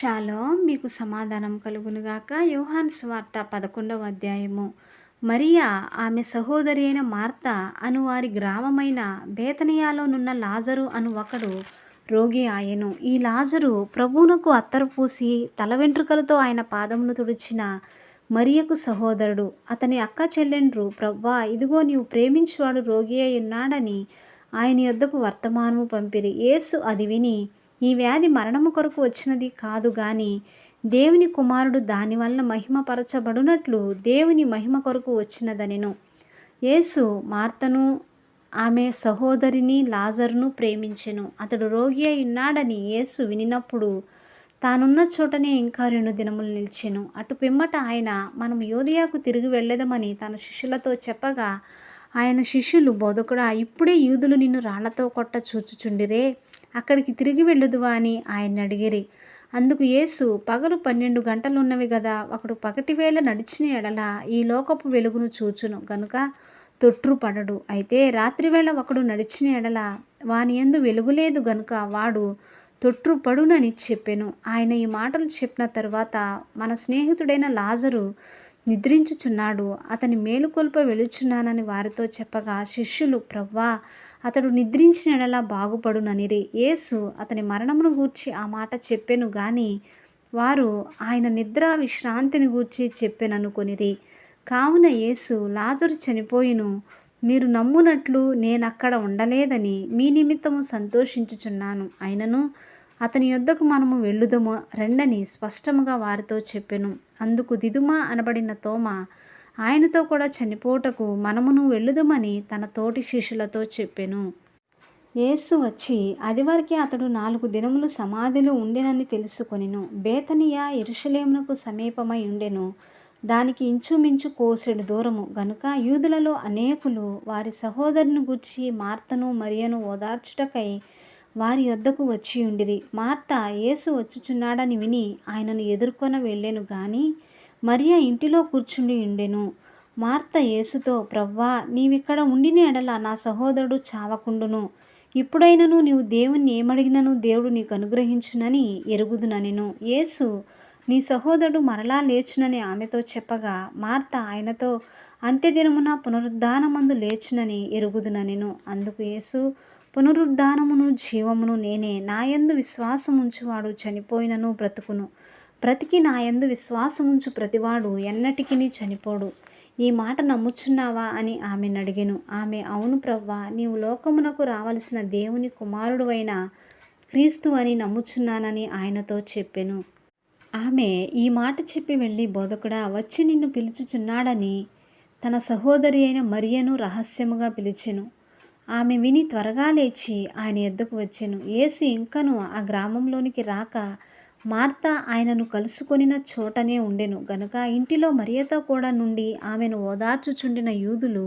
Shalom మీకు సమాధానం కలుగునుగాక. యోహాను సువార్త 11వ అధ్యాయము. మరియా ఆమె సహోదరి అయిన మార్త అను వారి గ్రామమైన బేతనియాలోనున్న లాజరు అను ఒకడు రోగి ఆయెను. ఈ లాజరు ప్రభువునకు అత్తరు పూసి తల వెంట్రుకలతో ఆయన పాదమును తుడిచిన మరియకు సహోదరుడు. అతని అక్క చెల్లెండ్రు, ప్రవ్వా, ఇదిగో నీవు ప్రేమించువాడు రోగి అయి ఉన్నాడని ఆయన యొద్దకు వర్తమానము పంపిరి. యేసు అది విని, ఈ వ్యాధి మరణము కొరకు వచ్చినది కాదు గాని దేవుని కుమారుడు దానివల్ల మహిమపరచబడునట్లు దేవుని మహిమ కొరకు వచ్చినదనెను. యేసు మార్తను ఆమె సహోదరిని లాజరును ప్రేమించెను. అతడు రోగి అయి ఉన్నాడని యేసు వినినప్పుడు తానున్న చోటనే ఇంకా 2 దినములు నిలిచెను. అటు పిమ్మట ఆయన, మనం యోదియాకు తిరిగి వెళ్ళెదమని తన శిష్యులతో చెప్పగా, ఆయన శిష్యులు, బోధకుడా, ఇప్పుడే యూదులు నిన్ను రాళ్లతో కొట్ట చూచుచుండిరే, అక్కడికి తిరిగి వెళ్ళుదువా అని ఆయన్ని అడిగిరి. అందుకు యేసు, పగలు 12 గంటలున్నవి గదా, ఒకడు పగటివేళ నడిచిన ఎడల ఈ లోకపు వెలుగును చూచును గనుక తొట్రుపడడు. అయితే రాత్రివేళ ఒకడు నడిచిన ఎడల వాని యందు వెలుగులేదు గనుక వాడు తొట్రుపడునని చెప్పెను. ఆయన ఈ మాటలు చెప్పిన తరువాత, మన స్నేహితుడైన లాజరు నిద్రించుచున్నాడు, అతని మేలుకొల్ప వెలుచున్నానని వారితో చెప్పగా, శిష్యులు, ప్రవ్వా, అతడు నిద్రించిన ఎడల బాగుపడుననిరి. యేసు అతని మరణమును గూర్చి ఆ మాట చెప్పెను గాని వారు ఆయన నిద్ర విశ్రాంతిని గూర్చి చెప్పెననుకొనిరి. కావున యేసు, లాజరు చనిపోయిను, మీరు నమ్మునట్లు నేనక్కడ ఉండలేదని మీ నిమిత్తము సంతోషించుచున్నాను. అయినను అతని యొద్దకు మనము వెళ్ళుదము రండని స్పష్టముగా వారితో చెప్పెను. అందుకు దిదుమ అనబడిన తోమ ఆయనతో కూడా చనిపోవుటకు మనమును వెళ్ళుదమని తన తోటి శిష్యులతో చెప్పెను. యేసు వచ్చి అదివరకే అతడు 4 దినములు సమాధిలో ఉండెనని తెలుసుకొనెను. బేతనియ యెరూషలేమునకు సమీపమై ఉండెను. దానికి ఇంచుమించు కోసెడు దూరము గనుక యూదులలో అనేకులు వారి సహోదరుని గూర్చి మార్తను మరియను ఓదార్చుటకై వారి యొద్దకు వచ్చి ఉండిరి. మార్త యేసు వచ్చుచున్నాడని విని ఆయనను ఎదుర్కొన వెళ్ళెను గాని మరియ ఇంటిలో కూర్చుండి ఉండెను. మార్త యేసుతో, ప్రవ్వా, నీవిక్కడ ఉండిన ఎడల నా సహోదరుడు చావకుండును. ఇప్పుడైనను నీవు దేవుణ్ణి ఏమడిగినను దేవుడు నీకు అనుగ్రహించునని ఎరుగుదుననెను. యేసు, నీ సహోదరుడు మరలా లేచునని ఆమెతో చెప్పగా, మార్త ఆయనతో, అంత్యదినమున పునరుద్ధానమందు లేచునని ఎరుగుదుననెను. అందుకు యేసు, పునరుద్ధానమును జీవమును నేనే. నాయందు విశ్వాసముంచువాడు చనిపోయినను బ్రతుకును. బ్రతికి నాయందు విశ్వాసముంచు ప్రతివాడు ఎన్నటికిని చనిపోడు. ఈ మాట నమ్ముచున్నావా అని ఆమెను అడిగెను. ఆమె, అవును ప్రవ్వా, నీవు లోకమునకు రావలసిన దేవుని కుమారుడువైన క్రీస్తు అని నమ్ముచున్నానని ఆయనతో చెప్పెను. ఆమె ఈ మాట చెప్పి వెళ్ళి, బోధకుడా, వచ్చి నిన్ను పిలుచుచున్నాడని తన సహోదరి అయిన మరియను రహస్యముగా పిలిచెను. ఆమె విని త్వరగా లేచి ఆయన యొద్దకు వచ్చెను. యేసు ఇంకను ఆ గ్రామంలోనికి రాక మార్త ఆయనను కలుసుకొనిన చోటనే ఉండెను గనుక ఇంటిలో మరియతో కూడా నుండి ఆమెను ఓదార్చుచుండిన యూదులు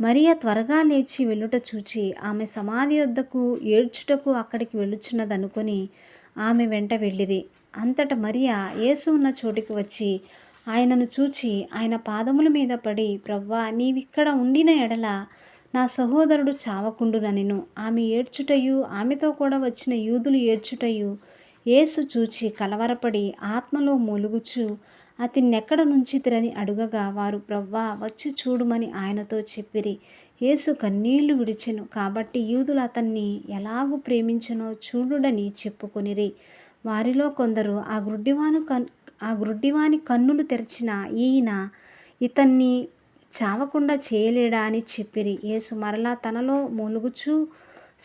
మరియ త్వరగా లేచి వెళ్ళుట చూచి ఆమె సమాధి యొద్దకు ఏడ్చుటకు అక్కడికి వెళ్ళుచున్నదనుకొని ఆమె వెంట వెళ్ళిరి. అంతట మరియ యేసు ఉన్న చోటికి వచ్చి ఆయనను చూచి ఆయన పాదముల మీద పడి, ప్రవ్వా, నీవిక్కడ ఉండిన ఎడల నా సహోదరుడు చావకుండుననెను. ఆమె ఏడ్చుటయు ఆమెతో కూడా వచ్చిన యూదులు ఏడ్చుటయు యేసు చూచి కలవరపడి ఆత్మలో మూలుగుచు అతన్నెక్కడ నుంచితిరని అడుగగా, వారు, ప్రవ్వా, వచ్చి చూడుమని ఆయనతో చెప్పిరి. యేసు కన్నీళ్లు విడిచెను. కాబట్టి యూదులు అతన్ని ఎలాగూ ప్రేమించెనో చూడుడని చెప్పుకొనిరి. వారిలో కొందరు, ఆ గ్రుడ్డివాని కన్నులు తెరిచిన ఈయన ఇతన్ని చావకుండా చేయలేడా అని చెప్పిరి. యేసు మరలా తనలో మూలుగుచూ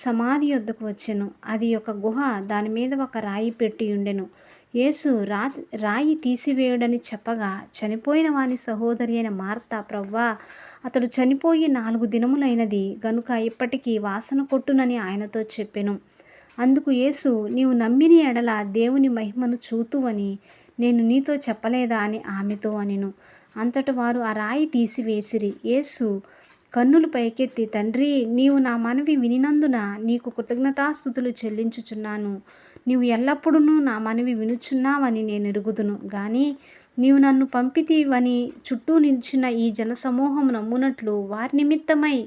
సమాధి యొద్దకు వచ్చెను. అది ఒక గుహ, దాని మీద ఒక రాయి పెట్టి ఉండెను. యేసు రాయి తీసివేయుడని చెప్పగా, చనిపోయిన వాని సహోదరి అయిన మార్త, ప్రవ్వా, అతడు చనిపోయి 4 దినములైనది గనుక ఇప్పటికీ వాసన కొట్టునని ఆయనతో చెప్పెను. అందుకు యేసు, నీవు నమ్మిన ఎడల దేవుని మహిమను చూతువని నేను నీతో చెప్పలేదా అని ఆమెతో అనెను. అంతట వారు ఆ రాయి తీసివేసిరి. యేసు కన్నులు పైకెత్తి, తండ్రి, నీవు నా మనవి వినినందున నీకు కృతజ్ఞతాస్తుతులు చెల్లించుచున్నాను. నీవు ఎల్లప్పుడూ నా మనవి వినుచున్నావని నేను ఎరుగుదును గాని నీవు నన్ను పంపితివని చుట్టూ నిలిచిన ఈ జనసమూహము నమ్మునట్లు వారి నిమిత్తమై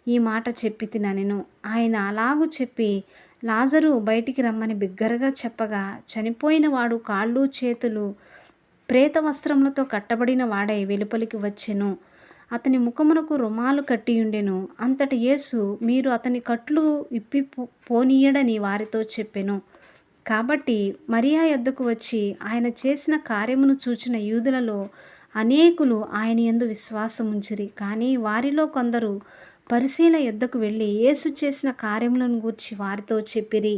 ఈ మాట చెప్పితిననెను. ఆయన అలాగు చెప్పి లాజరు బయటికి రమ్మని బిగ్గరగా చెప్పగా, చనిపోయిన వాడు కాళ్ళు చేతులు ప్రేత వస్త్రములతో కట్టబడిన వాడై వెలుపలికి వచ్చెను. అతని ముఖమునకు రుమాలు కట్టియుండెను. అంతట యేసు, మీరు అతని కట్లు ఇప్పి పోనీయడని వారితో చెప్పెను. కాబట్టి మరియా యొద్దకు వచ్చి ఆయన చేసిన కార్యమును చూచిన యూదులలో అనేకులు ఆయన యందు విశ్వాసముంచిరి. కానీ వారిలో కొందరు పరిసయ్యుల యొద్దకు వెళ్ళి యేసు చేసిన కార్యములను గూర్చి వారితో చెప్పిరి.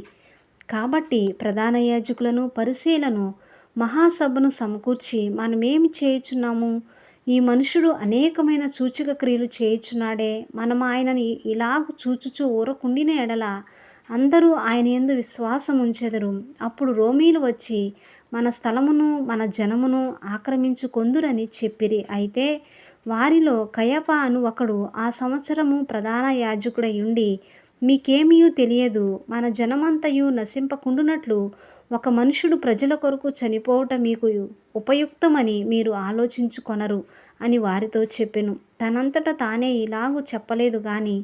కాబట్టి ప్రధాన యాజకులను పరిసయ్యులను మహాసభను సమకూర్చి, మనమేమి చేయుచున్నాము? ఈ మనుషుడు అనేకమైన సూచక క్రియలు చేయుచున్నాడే. మనం ఆయనని ఇలాగు చూచుచూ ఊరకుండిన ఎడల అందరూ ఆయన యందు విశ్వాసం ఉంచెదరు. అప్పుడు రోమీలు వచ్చి మన స్థలమును మన జనమును ఆక్రమించుకొందురని చెప్పిరి. అయితే వారిలో కయప అను ఒకడు ఆ సంవత్సరము ప్రధాన యాజకుడై ఉండి, మీకేమీయూ తెలియదు, మన జనమంతయు నశింపకుండునట్లు ఒక మనుషుడు ప్రజల కొరకు చనిపోవుట మీకు ఉపయుక్తమని మీరు ఆలోచించుకొనరు అని వారితో చెప్పెను. తనంతట తానే ఇలాగూ చెప్పలేదు గాని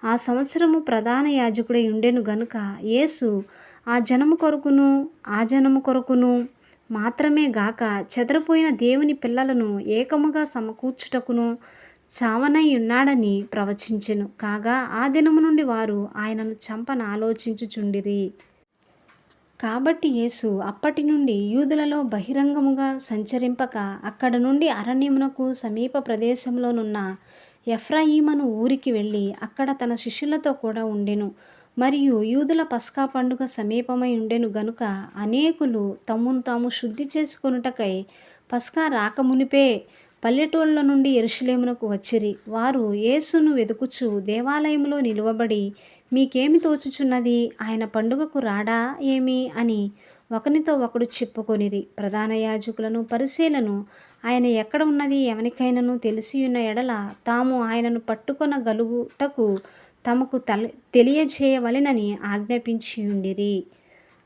ఆ సంవత్సరము ప్రధాన యాజకుడై ఉండెను గనుక యేసు ఆ జనము కొరకును మాత్రమే గాక చెదరిపోయిన దేవుని పిల్లలను ఏకముగా సమకూర్చుటకును చావనై ఉన్నాడని ప్రవచించెను. కాగా ఆ దినము నుండి వారు ఆయనను చంపనాలోచించుచుండిరి. కాబట్టి యేసు అప్పటి నుండి యూదులలో బహిరంగముగా సంచరింపక అక్కడ నుండి అరణ్యమునకు సమీప ప్రదేశంలోనున్న ఎఫ్రాయిమను ఊరికి వెళ్ళి అక్కడ తన శిష్యులతో కూడా ఉండెను. మరియు యూదుల పస్కా పండుగ సమీపమై ఉండెను గనుక అనేకులు తమ్మును తాము శుద్ధి చేసుకొనుటకై పస్కా రాకమునిపే పల్లెటూళ్ళ నుండి యెరూషలేమునకు వచ్చిరి. వారు యేసును వెదుకుచు దేవాలయములో నిలువబడి, మీకేమి తోచుచున్నది? ఆయన పండుగకు రాడా ఏమి అని ఒకనితో ఒకడు చెప్పుకొనిరి. ప్రధాన యాజకులను పరిసయ్యులను ఆయన ఎక్కడ ఉన్నది ఎవనికైనాను తెలిసియున్న ఎడల తాము ఆయనను పట్టుకొనగలుగుటకు తమకు తెలియజేయవలెనని ఆజ్ఞాపించియుండిరి.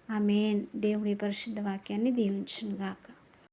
ఆమేన్. దేవుడి పరిశుద్ధ వాక్యాన్ని దీవించునుగాక.